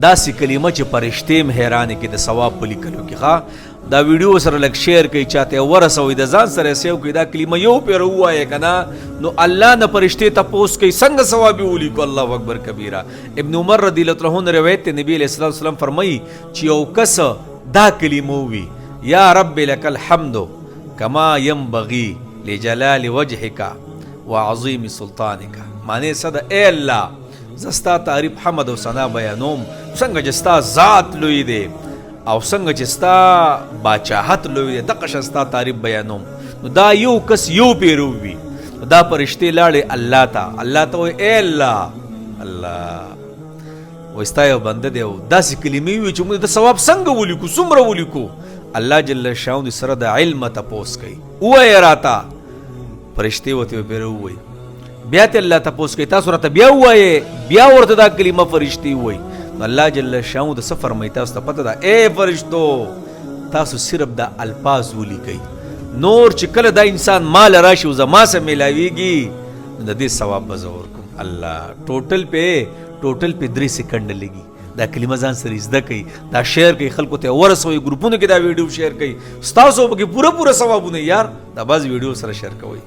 داسې کلمه چې فرشتې هم حیرانې کې د ثواب په لیکلو کې ښه دا ویډیو سره لږ شیر کوي چاته ورسوي د ځان سره سیو کوي دا کلمه یو پیر ووایه که نه نو الله نه فرشتې تپوس کوي څنګه ثواب یې ولیکو الله اکبر کبیره. ابن عمر رضی الله عنه روایت دی نبی علیه الصلاة والسلام فرمایي چې یو کس دا کلمه ووي یا رب لک الحمد کما ینبغي لجلال وجهک وعظیم سلطانک معنی څه ده ای الله زه ستا تعریف حمد او ثنا بیانوم څنګه چې ستا ذات لوی دی او څنګه چې ستا باچاحت لوی دی دقه ستا تعریف بیانوم. نو دا یو کس یو پیرو وي دا فرشتې لاړې الله ته وایي ای الله الله وایي ستا یو بنده دی او داسې کلمې وي چې موږ د ثواب څنګه ولیکو څومره ولیکو. الله جل شانو سره د علم تپوس کوي ووایه راته فرشتې ورته پیرو وایي بیا ته الله تپوس کوي تاسو راته بیا ووایې بیا ورته دا کلمه فرشتې وایي. نو الله جل شانو د څه فرمایي تاسو ته پته ده ای فرشتو تاسو صرف دا الفاظ ولیکئ نور چې کله دا انسان مال راشي او زما سره میلاویږي نو د دې ثواب به زه ورکوم. الله ټوټل په 3 سیکنډ لګي دا کلمه ځان سره زده کوي دا شیر کوي خلکو ته ورسوي ګروپونو کې دا ویډیو شیر کوي ستاسو پکې پوره ثوابونه یار دا باز ویډیو سره شیر کوئ.